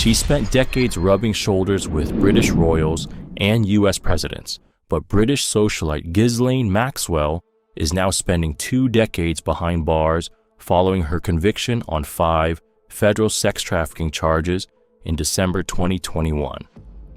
She spent decades rubbing shoulders with British royals and U.S. presidents, but British socialite Ghislaine Maxwell is now spending 2 decades behind bars following her conviction on 5 federal sex trafficking charges in December 2021.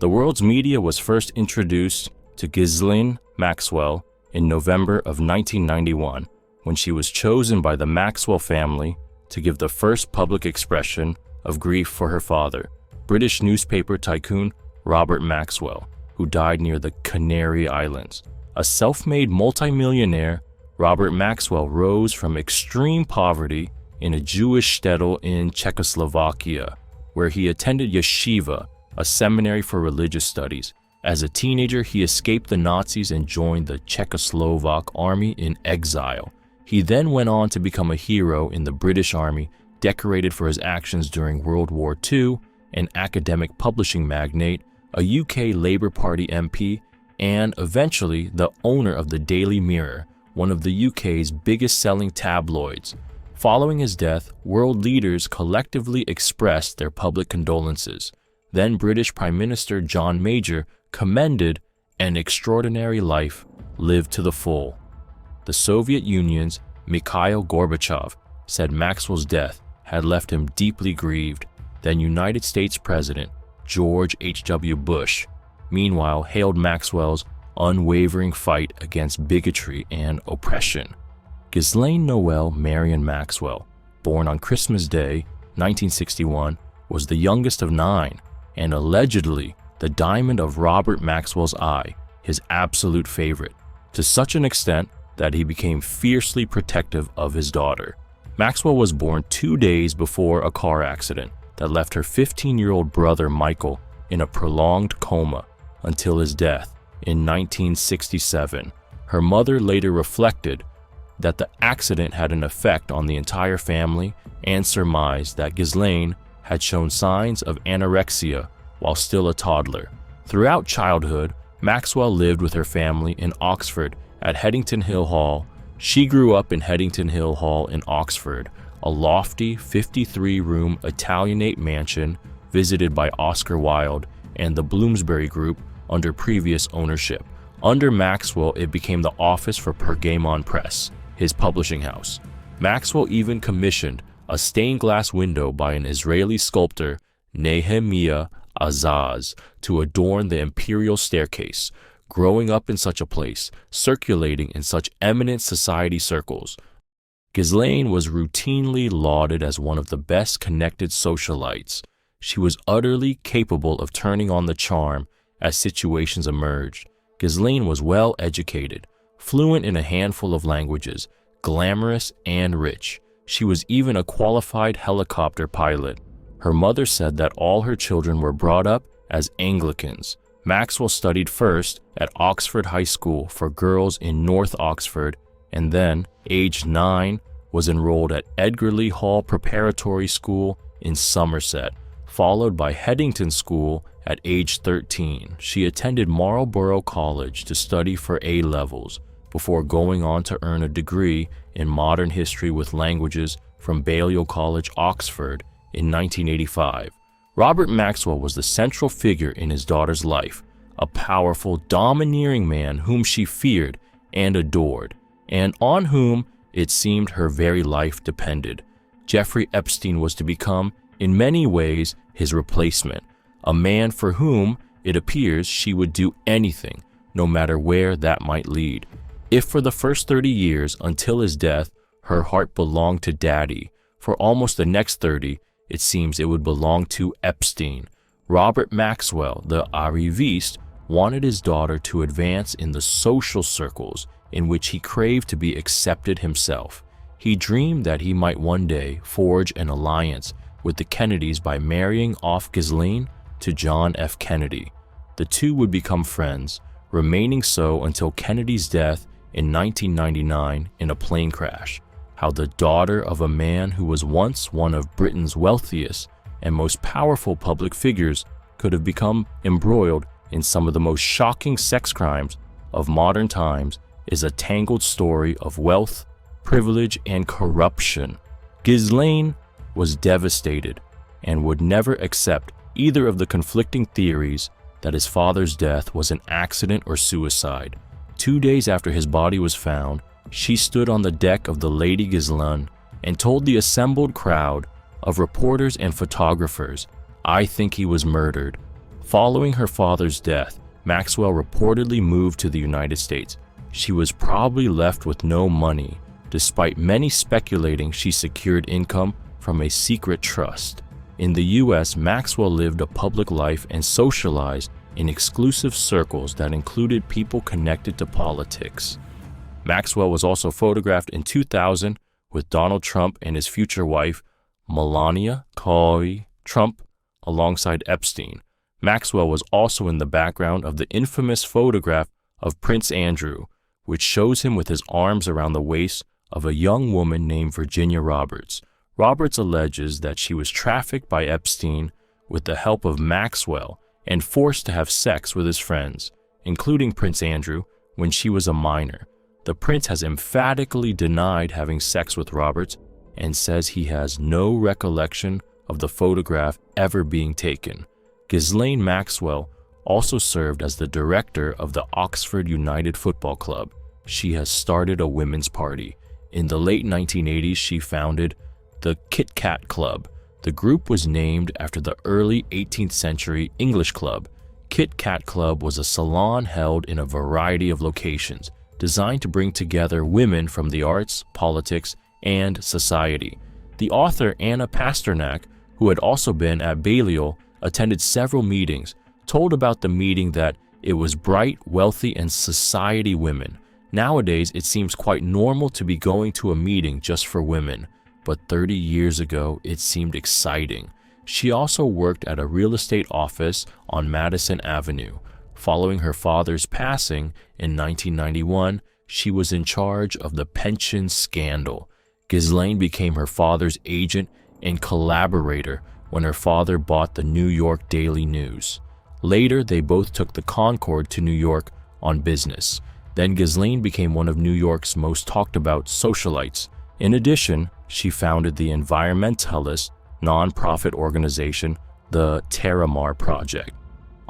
The world's media was first introduced to Ghislaine Maxwell in November of 1991, when she was chosen by the Maxwell family to give the first public expression of grief for her father, British newspaper tycoon Robert Maxwell, who died near the Canary Islands. A self-made multimillionaire, Robert Maxwell rose from extreme poverty in a Jewish shtetl in Czechoslovakia, where he attended yeshiva, a seminary for religious studies. As a teenager, he escaped the Nazis and joined the Czechoslovak army in exile. He then went on to become a hero in the British Army, decorated for his actions during World War II, an academic publishing magnate, a UK Labour Party MP, and eventually the owner of the Daily Mirror, one of the UK's biggest-selling tabloids. Following his death, world leaders collectively expressed their public condolences. Then British Prime Minister John Major commended an extraordinary life lived to the full. The Soviet Union's Mikhail Gorbachev said Maxwell's death had left him deeply grieved. Then United States President George H.W. Bush, meanwhile, hailed Maxwell's unwavering fight against bigotry and oppression. Ghislaine Noelle Marion Maxwell, born on Christmas Day, 1961, was the youngest of 9 and allegedly the diamond of Robert Maxwell's eye, his absolute favorite, to such an extent that he became fiercely protective of his daughter. Maxwell was born 2 days before a car accident that left her 15-year-old brother Michael in a prolonged coma until his death in 1967. Her mother later reflected that the accident had an effect on the entire family and surmised that Ghislaine had shown signs of anorexia while still a toddler. Throughout childhood, Maxwell lived with her family in Oxford at Headington Hill Hall. She grew up in Headington Hill Hall in Oxford, a lofty 53-room Italianate mansion visited by Oscar Wilde and the Bloomsbury Group under previous ownership. Under Maxwell, it became the office for Pergamon Press, his publishing house. Maxwell even commissioned a stained glass window by an Israeli sculptor, Nehemiah Azaz, to adorn the imperial staircase. Growing up in such a place, circulating in such eminent society circles, Ghislaine was routinely lauded as one of the best connected socialites. She was utterly capable of turning on the charm as situations emerged. Ghislaine was well educated, fluent in a handful of languages, glamorous and rich. She was even a qualified helicopter pilot. Her mother said that all her children were brought up as Anglicans. Maxwell studied first at Oxford High School for girls in North Oxford, and then, aged 9, was enrolled at Edgarly Hall Preparatory School in Somerset, followed by Headington School at age 13. She attended Marlborough College to study for A-levels, before going on to earn a degree in modern history with languages from Balliol College, Oxford, in 1985. Robert Maxwell was the central figure in his daughter's life, a powerful, domineering man whom she feared and adored, and on whom it seemed her very life depended. Jeffrey Epstein was to become, in many ways, his replacement, a man for whom, it appears, she would do anything, no matter where that might lead. If for the first 30 years until his death, her heart belonged to Daddy, for almost the next 30, it seems it would belong to Epstein. Robert Maxwell, the arriviste, wanted his daughter to advance in the social circles in which he craved to be accepted himself. He dreamed that he might one day forge an alliance with the Kennedys by marrying off Ghislaine to John F. Kennedy. The two would become friends, remaining so until Kennedy's death in 1999 in a plane crash. How the daughter of a man who was once one of Britain's wealthiest and most powerful public figures could have become embroiled in some of the most shocking sex crimes of modern times is a tangled story of wealth, privilege, and corruption. Ghislaine was devastated and would never accept either of the conflicting theories that his father's death was an accident or suicide. 2 days after his body was found, she stood on the deck of the Lady Ghislaine and told the assembled crowd of reporters and photographers, "I think he was murdered." Following her father's death, Maxwell reportedly moved to the United States. She was probably left with no money, despite many speculating she secured income from a secret trust. In the US, Maxwell lived a public life and socialized in exclusive circles that included people connected to politics. Maxwell was also photographed in 2000 with Donald Trump and his future wife, Melania Trump, alongside Epstein. Maxwell was also in the background of the infamous photograph of Prince Andrew, which shows him with his arms around the waist of a young woman named Virginia Roberts. Roberts alleges that she was trafficked by Epstein with the help of Maxwell and forced to have sex with his friends, including Prince Andrew, when she was a minor. The prince has emphatically denied having sex with Roberts and says he has no recollection of the photograph ever being taken. Ghislaine Maxwell also served as the director of the Oxford United Football Club. She has started a women's party. In the late 1980s, she founded the Kit Kat Club. The group was named after the early 18th century English club. Kit Kat Club was a salon held in a variety of locations, designed to bring together women from the arts, politics, and society. The author Anna Pasternak, who had also been at Balliol, attended several meetings, told about the meeting that it was bright, wealthy, and society women. Nowadays, it seems quite normal to be going to a meeting just for women, but 30 years ago, it seemed exciting. She also worked at a real estate office on Madison Avenue. Following her father's passing in 1991, she was in charge of the pension scandal. Ghislaine became her father's agent and collaborator when her father bought the New York Daily News. Later, they both took the Concorde to New York on business. Then Ghislaine became one of New York's most talked about socialites. In addition, she founded the environmentalist nonprofit organization, the Terramar Project.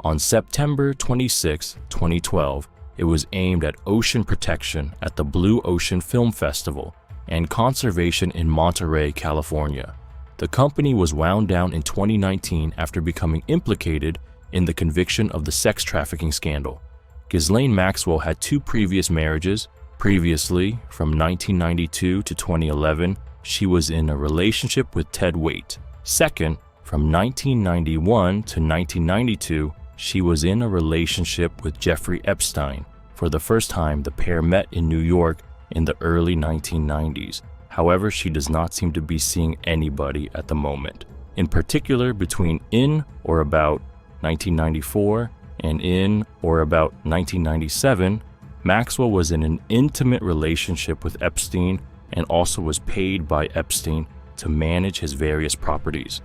On September 26, 2012, it was aimed at ocean protection at the Blue Ocean Film Festival and conservation in Monterey, California. The company was wound down in 2019 after becoming implicated in the conviction of the sex trafficking scandal. Ghislaine Maxwell had 2 previous marriages. Previously, from 1992 to 2011, she was in a relationship with Ted Waite. Second, from 1991 to 1992, she was in a relationship with Jeffrey Epstein. For the first time, the pair met in New York in the early 1990s. However, she does not seem to be seeing anybody at the moment. In particular, between in or about 1994 and in or about 1997, Maxwell was in an intimate relationship with Epstein and also was paid by Epstein to manage his various properties.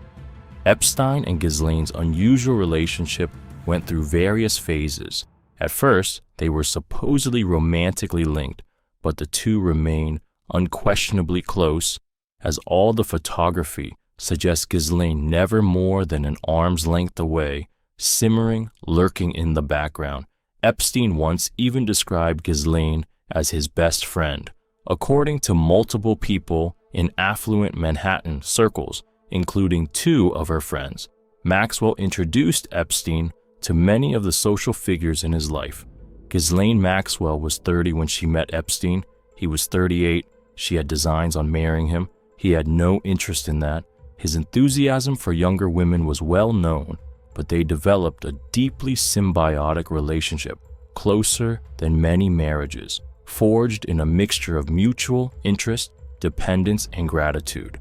Epstein and Ghislaine's unusual relationship went through various phases. At first, they were supposedly romantically linked, but the two remain unquestionably close, as all the photography suggests Ghislaine never more than an arm's length away, simmering, lurking in the background. Epstein once even described Ghislaine as his best friend. According to multiple people in affluent Manhattan circles, including 2 of her friends, Maxwell introduced Epstein to many of the social figures in his life. Ghislaine Maxwell was 30 when she met Epstein. He was 38. She had designs on marrying him. He had no interest in that. His enthusiasm for younger women was well known, but they developed a deeply symbiotic relationship, closer than many marriages, forged in a mixture of mutual interest, dependence, and gratitude.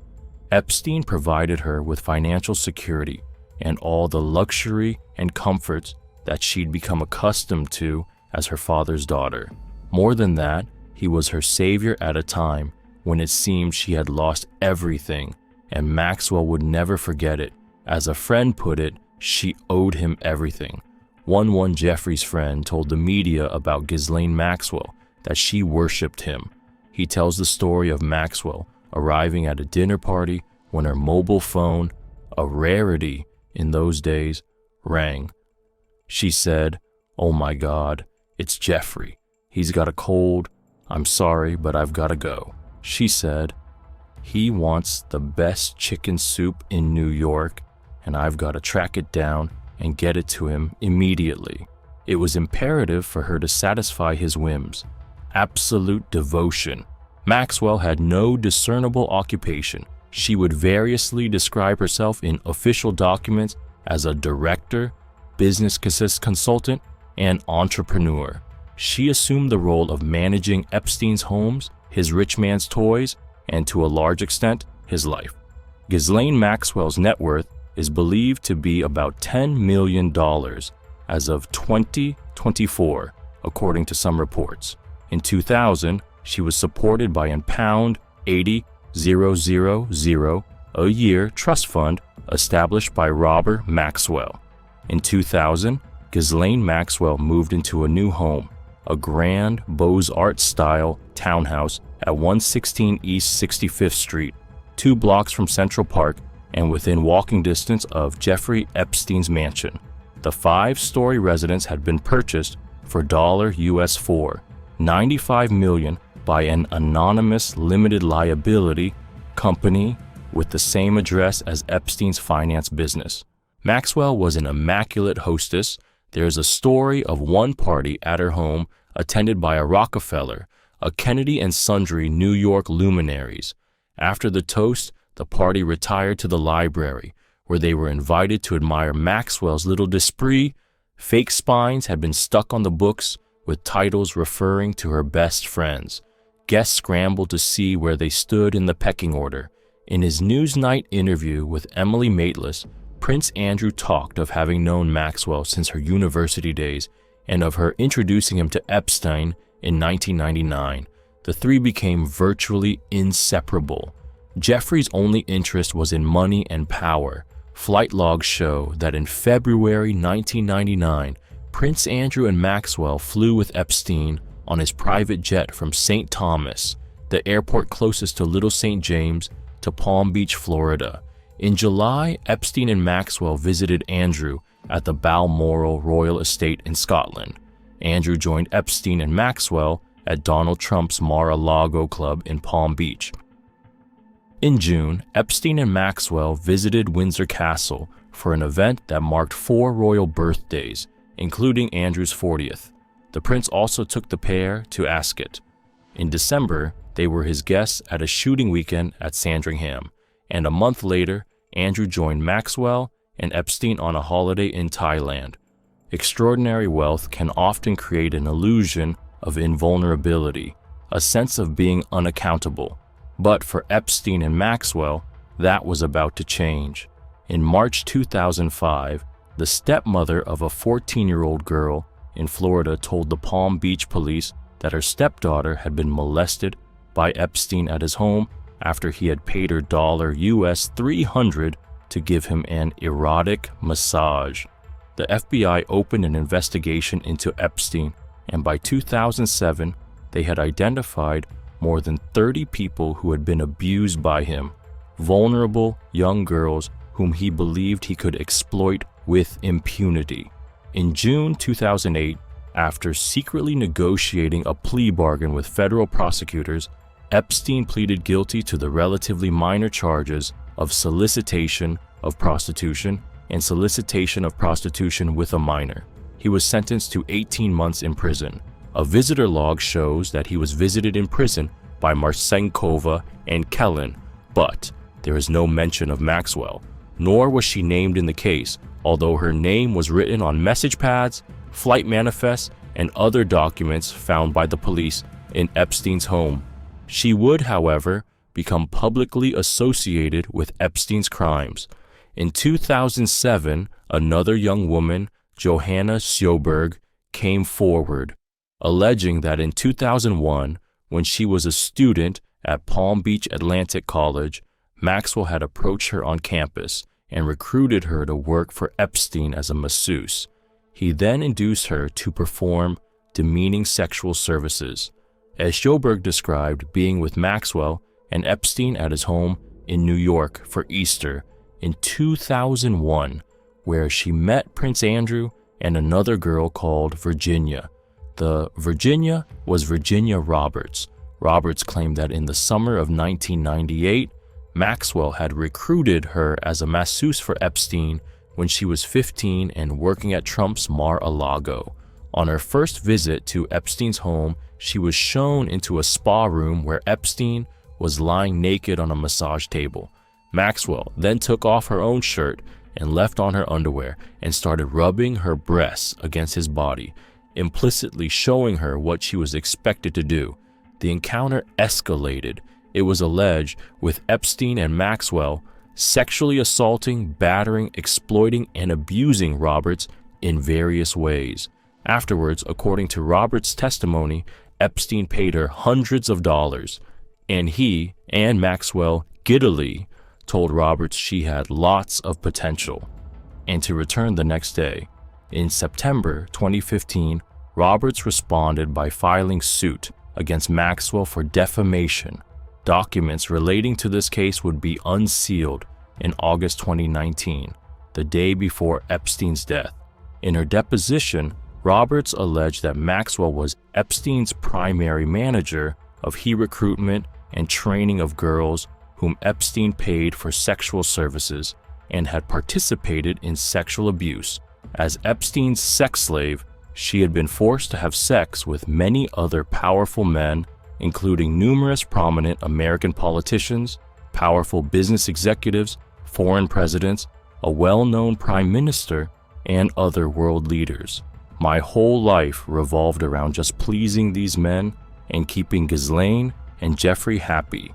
Epstein provided her with financial security and all the luxury and comforts that she'd become accustomed to as her father's daughter. More than that, he was her savior at a time when it seemed she had lost everything, and Maxwell would never forget it. As a friend put it, she owed him everything. One Jeffrey's friend told the media about Ghislaine Maxwell that she worshipped him. He tells the story of Maxwell arriving at a dinner party when her mobile phone, a rarity in those days, rang. She said, "Oh my God, it's Jeffrey. He's got a cold. I'm sorry, but I've got to go." She said, "He wants the best chicken soup in New York, and I've got to track it down and get it to him immediately." It was imperative for her to satisfy his whims. Absolute devotion. Maxwell had no discernible occupation. She would variously describe herself in official documents as a director, business consultant, and entrepreneur. She assumed the role of managing Epstein's homes, his rich man's toys, and to a large extent, his life. Ghislaine Maxwell's net worth is believed to be about $10 million as of 2024, according to some reports. In 2000, she was supported by an pound 80,000 a year trust fund established by Robert Maxwell. In 2000, Ghislaine Maxwell moved into a new home, a grand Beaux-Arts style townhouse at 116 East 65th Street, 2 blocks from Central Park and within walking distance of Jeffrey Epstein's mansion. The 5-story residence had been purchased for $95 million by an anonymous limited liability company with the same address as Epstein's finance business. Maxwell was an immaculate hostess. There is a story of one party at her home attended by a Rockefeller, a Kennedy and sundry New York luminaries. After the toast, the party retired to the library, where they were invited to admire Maxwell's little d'esprit. Fake spines had been stuck on the books with titles referring to her best friends. Guests scrambled to see where they stood in the pecking order. In his Newsnight interview with Emily Maitlis, Prince Andrew talked of having known Maxwell since her university days and of her introducing him to Epstein in 1999. The three became virtually inseparable. Jeffrey's only interest was in money and power. Flight logs show that in February 1999, Prince Andrew and Maxwell flew with Epstein on his private jet from St. Thomas, the airport closest to Little St. James, to Palm Beach, Florida. In July, Epstein and Maxwell visited Andrew at the Balmoral Royal Estate in Scotland. Andrew joined Epstein and Maxwell at Donald Trump's Mar-a-Lago Club in Palm Beach. In June, Epstein and Maxwell visited Windsor Castle for an event that marked 4 royal birthdays, including Andrew's 40th. The prince also took the pair to Ascot. In December, they were his guests at a shooting weekend at Sandringham, and a month later, Andrew joined Maxwell and Epstein on a holiday in Thailand. Extraordinary wealth can often create an illusion of invulnerability, a sense of being unaccountable. But for Epstein and Maxwell, that was about to change. In March 2005, the stepmother of a 14-year-old girl in Florida told the Palm Beach police that her stepdaughter had been molested by Epstein at his home after he had paid her $300 to give him an erotic massage. The FBI opened an investigation into Epstein, and by 2007, they had identified more than 30 people who had been abused by him, vulnerable young girls whom he believed he could exploit with impunity. In June 2008, after secretly negotiating a plea bargain with federal prosecutors, Epstein pleaded guilty to the relatively minor charges of solicitation of prostitution and solicitation of prostitution with a minor. He was sentenced to 18 months in prison. A visitor log shows that he was visited in prison by Marsenkova and Kellen, but there is no mention of Maxwell, nor was she named in the case, although her name was written on message pads, flight manifests, and other documents found by the police in Epstein's home. She would, however, become publicly associated with Epstein's crimes. In 2007, another young woman, Johanna Sjoberg, came forward, alleging that in 2001, when she was a student at Palm Beach Atlantic College, Maxwell had approached her on campus and recruited her to work for Epstein as a masseuse. He then induced her to perform demeaning sexual services. As Sjoberg described being with Maxwell and Epstein at his home in New York for Easter in 2001, where she met Prince Andrew and another girl called Virginia. The Virginia was Virginia Roberts. Roberts claimed that in the summer of 1998, Maxwell had recruited her as a masseuse for Epstein when she was 15 and working at Trump's Mar-a-Lago. On her first visit to Epstein's home, she was shown into a spa room where Epstein was lying naked on a massage table. Maxwell then took off her own shirt and left on her underwear and started rubbing her breasts against his body, implicitly showing her what she was expected to do. The encounter escalated, it was alleged, with Epstein and Maxwell sexually assaulting, battering, exploiting, and abusing Roberts in various ways. Afterwards, according to Roberts' testimony, Epstein paid her hundreds of dollars, and he and Maxwell giddily told Roberts she had lots of potential, and to return the next day. In September 2015, Roberts responded by filing suit against Maxwell for defamation. Documents relating to this case would be unsealed in August 2019, the day before Epstein's death. In her deposition, Roberts alleged that Maxwell was Epstein's primary manager of recruitment and training of girls whom Epstein paid for sexual services and had participated in sexual abuse. As Epstein's sex slave, she had been forced to have sex with many other powerful men, including numerous prominent American politicians, powerful business executives, foreign presidents, a well-known prime minister, and other world leaders. My whole life revolved around just pleasing these men and keeping Ghislaine and Jeffrey happy.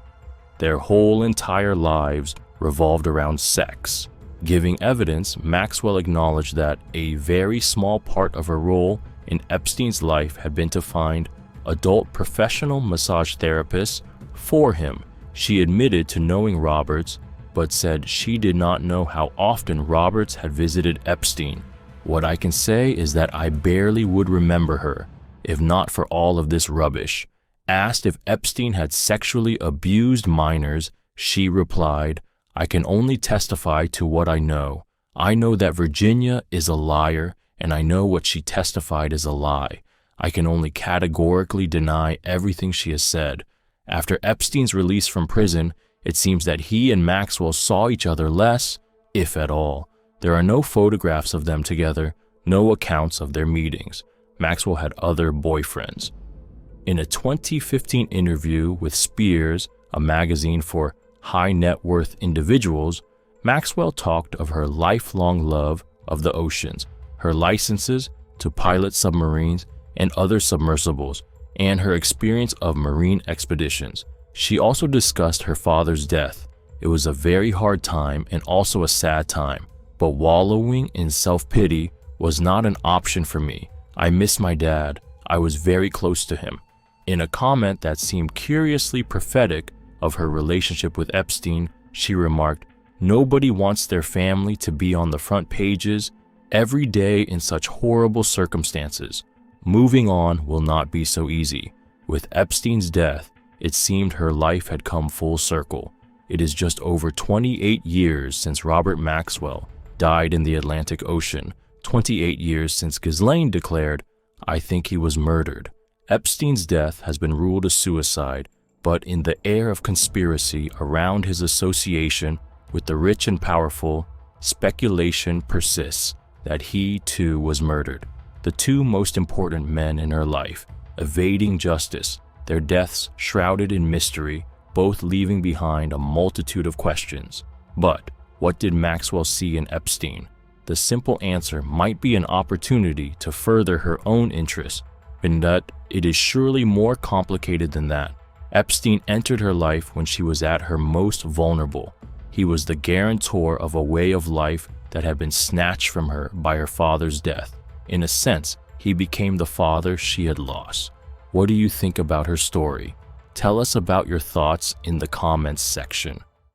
Their whole entire lives revolved around sex. Giving evidence, Maxwell acknowledged that a very small part of her role in Epstein's life had been to find adult professional massage therapists for him. She admitted to knowing Roberts, but said she did not know how often Roberts had visited Epstein. What I can say is that I barely would remember her, if not for all of this rubbish. Asked if Epstein had sexually abused minors, she replied, "I can only testify to what I know. I know that Virginia is a liar, and I know what she testified is a lie. I can only categorically deny everything she has said." After Epstein's release from prison, it seems that he and Maxwell saw each other less, if at all. There are no photographs of them together, no accounts of their meetings. Maxwell had other boyfriends. In a 2015 interview with Spears, a magazine for high net worth individuals, Maxwell talked of her lifelong love of the oceans, her licenses to pilot submarines and other submersibles, and her experience of marine expeditions. She also discussed her father's death. It was a very hard time and also a sad time, but wallowing in self-pity was not an option for me. I miss my dad. I was very close to him. In a comment that seemed curiously prophetic of her relationship with Epstein, she remarked, "Nobody wants their family to be on the front pages every day in such horrible circumstances. Moving on will not be so easy. With Epstein's death, it seemed her life had come full circle. It is just over 28 years since Robert Maxwell died in the Atlantic Ocean, 28 years since Ghislaine declared, 'I think he was murdered.' Epstein's death has been ruled a suicide, but in the air of conspiracy around his association with the rich and powerful, speculation persists that he too was murdered. The two most important men in her life, evading justice, their deaths shrouded in mystery, both leaving behind a multitude of questions. But what did Maxwell see in Epstein? The simple answer might be an opportunity to further her own interests, in that it is surely more complicated than that. Epstein entered her life when she was at her most vulnerable. He was the guarantor of a way of life that had been snatched from her by her father's death. In a sense, he became the father she had lost. What do you think about her story? Tell us about your thoughts in the comments section.